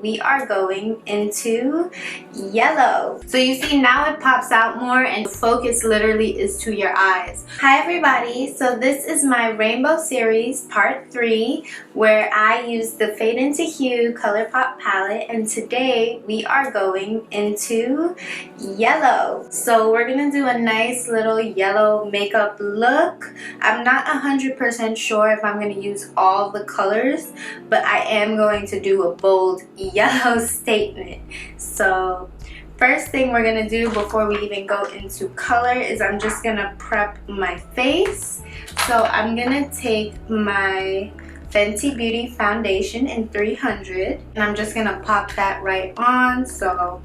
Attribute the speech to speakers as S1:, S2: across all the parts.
S1: we are going into yellow. So you see now it pops out more and the focus literally is to your eyes. Hi everybody, so this is my rainbow series part 3 where I use the Fade into Hue ColourPop palette, and today we are going into yellow. So we're gonna do a nice little yellow makeup look. I'm not 100% sure if I'm gonna use all the colors, but I am going to do a bold yellow statement. So first thing we're gonna do before we even go into color is I'm just gonna prep my face. So I'm gonna take my Fenty Beauty foundation in 300 and I'm just gonna pop that right on. So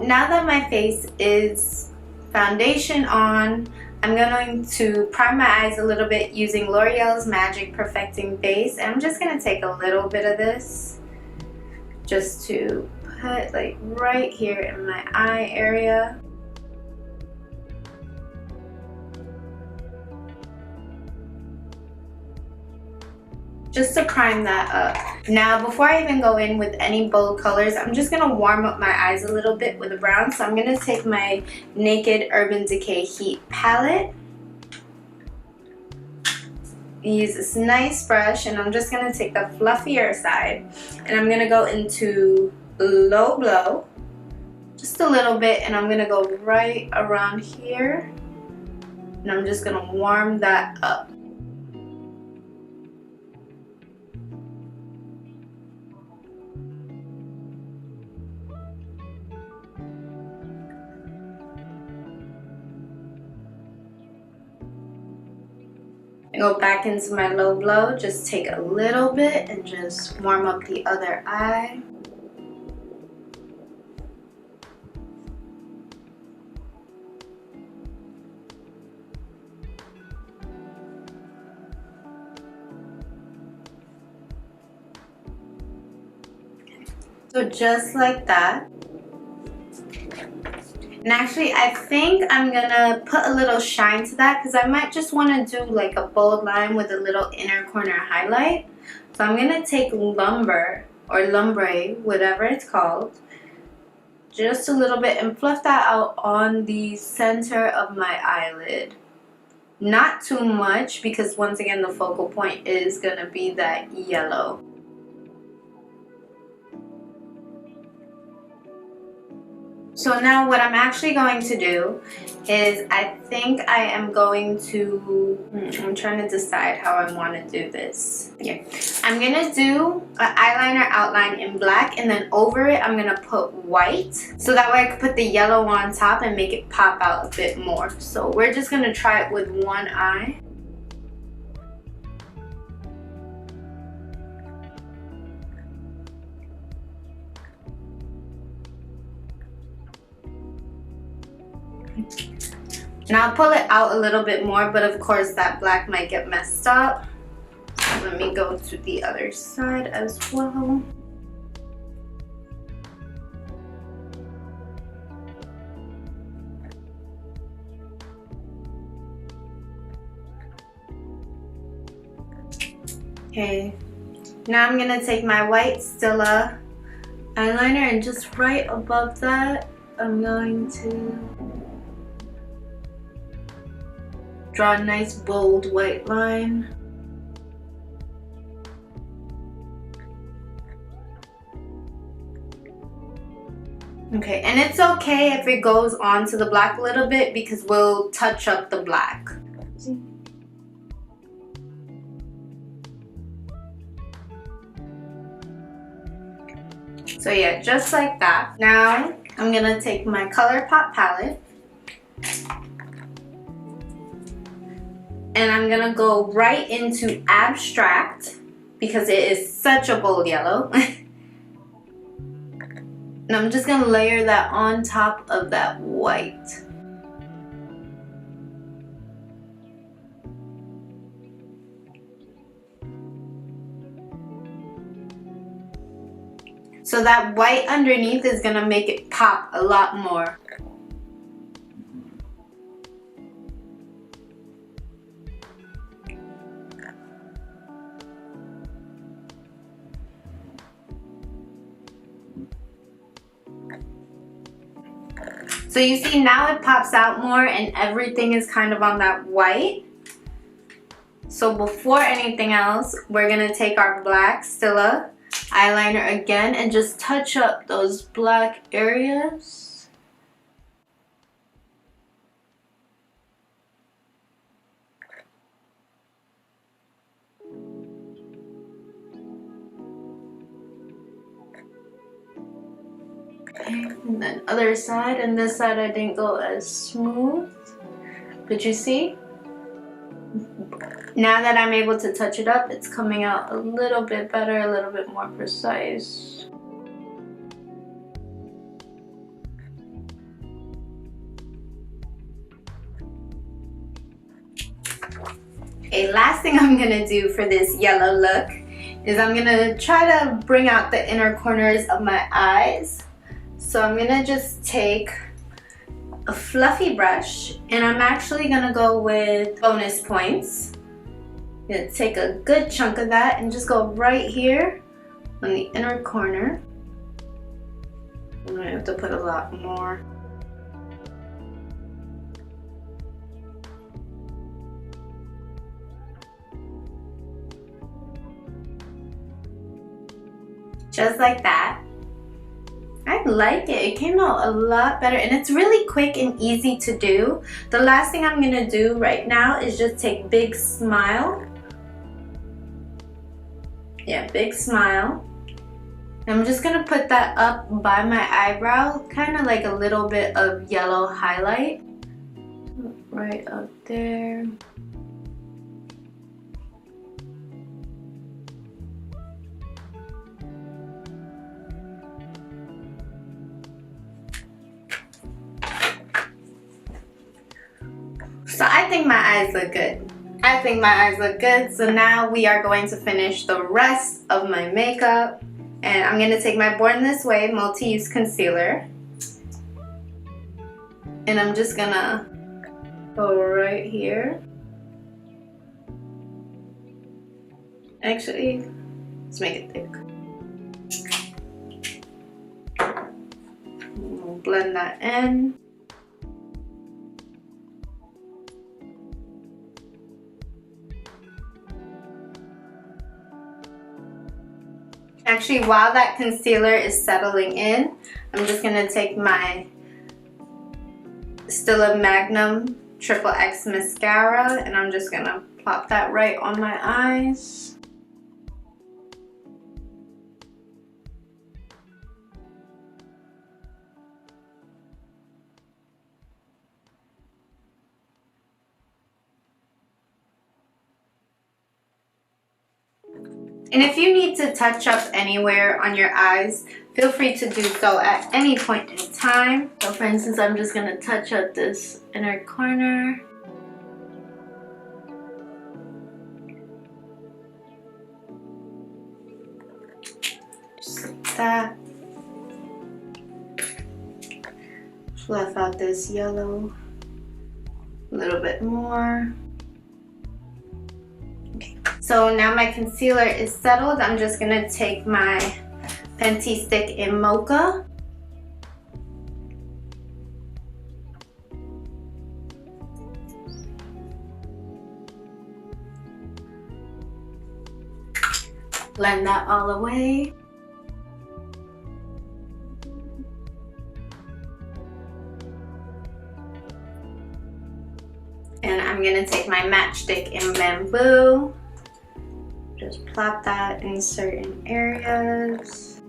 S1: now that my face is foundation on, I'm going to prime my eyes a little bit using L'Oreal's Magic Perfecting Base. And I'm just going to take a little bit of this just to put like right here in my eye area. Just to prime that up. Now before I even go in with any bold colors, I'm just gonna warm up my eyes a little bit with a brown. So I'm gonna take my Naked Urban Decay Heat palette, use this nice brush, and I'm just gonna take the fluffier side and I'm gonna go into low blow just a little bit, and I'm gonna go right around here and I'm just gonna warm that up. Go back into my low blow, just take a little bit and just warm up the other eye. So just like that. And actually, I think I'm gonna put a little shine to that because I might just want to do like a bold line with a little inner corner highlight. So I'm gonna take lumber or lumbre, whatever it's called, just a little bit and fluff that out on the center of my eyelid. Not too much because once again the focal point is gonna be that yellow. So now what I'm actually going to do is I think I am going to, I'm trying to decide how I want to do this. Yeah, I'm going to do an eyeliner outline in black, and then over it I'm going to put white. So that way I can put the yellow on top and make it pop out a bit more. So we're just going to try it with one eye. Now I'll pull it out a little bit more, but of course that black might get messed up. So let me go to the other side as well. Okay, now I'm gonna take my white Stila eyeliner and just right above that I'm going to draw a nice bold white line. Okay, and it's okay if it goes onto the black a little bit because we'll touch up the black. So yeah, just like that. Now I'm gonna take my ColourPop palette and I'm gonna go right into Abstract because it is such a bold yellow. And I'm just gonna layer that on top of that white. So that white underneath is gonna make it pop a lot more. So you see now it pops out more and everything is kind of on that white. So before anything else, we're gonna take our black 𝘛𝘩 eyeliner again and just touch up those black areas. And then other side, and this side I didn't go as smooth, but you see? Now that I'm able to touch it up, it's coming out a little bit better, a little bit more precise. Okay, last thing I'm gonna do for this yellow look is I'm gonna try to bring out the inner corners of my eyes. So I'm gonna just take a fluffy brush and I'm actually gonna go with bonus points. I'm gonna take a good chunk of that and just go right here on the inner corner. I'm gonna have to put a lot more. Just like that. I like it. It came out a lot better and it's really quick and easy to do. The last thing I'm gonna do right now is just take Big Smile. Yeah, Big Smile. I'm just gonna put that up by my eyebrow, kind of like a little bit of yellow highlight. Right up there. So I think my eyes look good. I think my eyes look good. So now we are going to finish the rest of my makeup. And I'm going to take my Born This Way multi-use concealer. And I'm just going to go right here. Actually, let's make it thick. We'll blend that in. Actually, while that concealer is settling in, I'm just going to take my Stila Magnum XXX mascara and I'm just going to plop that right on my eyes. And if you need to touch up anywhere on your eyes, feel free to do so at any point in time. So for instance, I'm just going to touch up this inner corner. Just like that. Fluff out this yellow a little bit more. So now my concealer is settled. I'm just gonna take my Fenty stick in Mocha. Blend that all away. And I'm gonna take my matchstick in Bamboo. Just plop that in certain areas.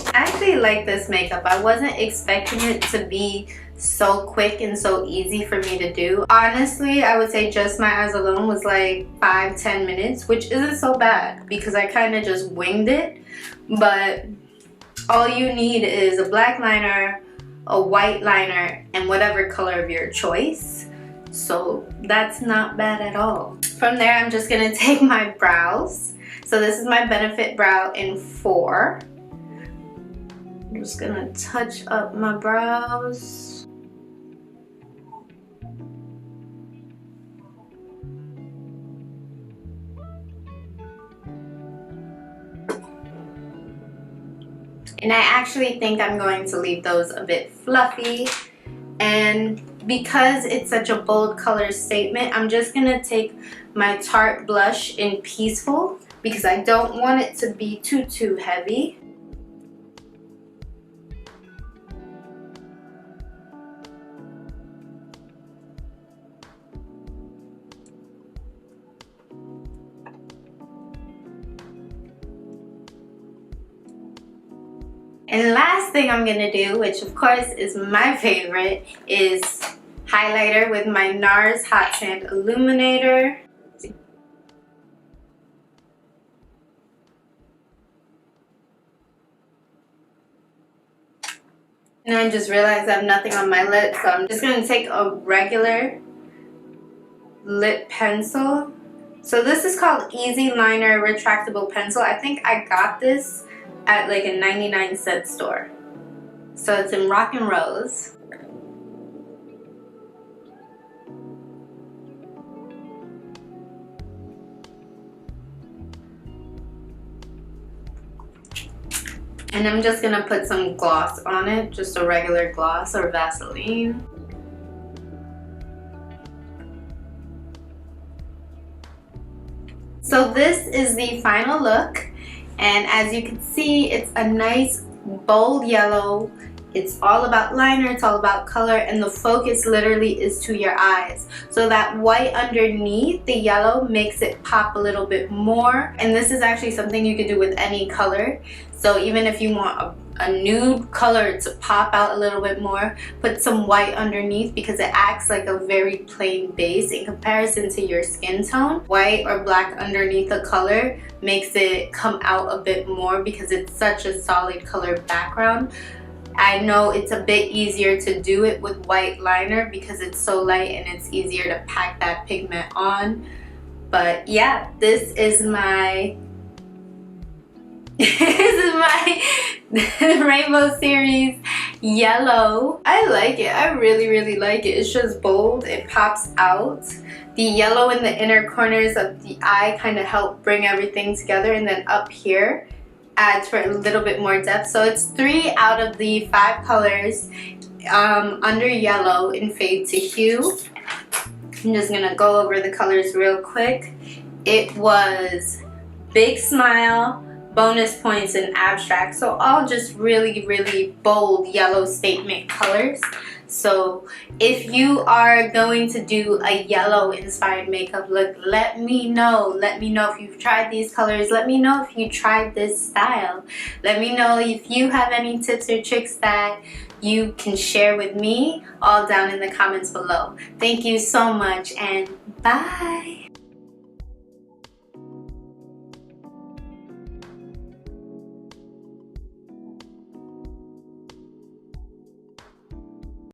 S1: I actually like this makeup. I wasn't expecting it to be so quick and so easy for me to do. Honestly, I would say just my eyes alone was like 5-10 minutes, which isn't so bad because I kind of just winged it. But all you need is a black liner, a white liner, and whatever color of your choice So that's not bad at all. From there, I'm just gonna take my brows. So this is my Benefit Brow in 4. I'm just gonna touch up my brows. And I actually think I'm going to leave those a bit fluffy. And because it's such a bold color statement, I'm just gonna take my Tarte blush in Peaceful because I don't want it to be too heavy. And last thing I'm gonna do, which of course is my favorite, is highlighter with my NARS Hot Sand Illuminator. And I just realized I have nothing on my lips, so I'm just gonna take a regular lip pencil. So this is called Easy Liner Retractable Pencil. I think I got this at like a 99-cent store. So it's in Rock and Rose. And I'm just gonna put some gloss on it, just a regular gloss or Vaseline. So this is the final look. And as you can see, it's a nice bold yellow. It's all about liner, it's all about color, and the focus literally is to your eyes. So that white underneath the yellow makes it pop a little bit more. And this is actually something you could do with any color. So even if you want a nude color to pop out a little bit more, put some white underneath because it acts like a very plain base in comparison to your skin tone. White or black underneath a color makes it come out a bit more because it's such a solid color background. I know it's a bit easier to do it with white liner because it's so light and it's easier to pack that pigment on. But yeah, this is my Rainbow Series yellow. I like it. I really like it. It's just bold. It pops out. The yellow in the inner corners of the eye kind of help bring everything together, and then up here adds for a little bit more depth. So it's 3 out of the 5 colors under yellow in Fade to Hue. I'm just gonna go over the colors real quick. It was Big Smile, Bonus Points, and Abstract. So all just really bold yellow statement colors. So if you are going to do a yellow inspired makeup look, let me know. Let me know if you've tried these colors. Let me know if you tried this style. Let me know if you have any tips or tricks that you can share with me, all down in the comments below. Thank you so much, and bye.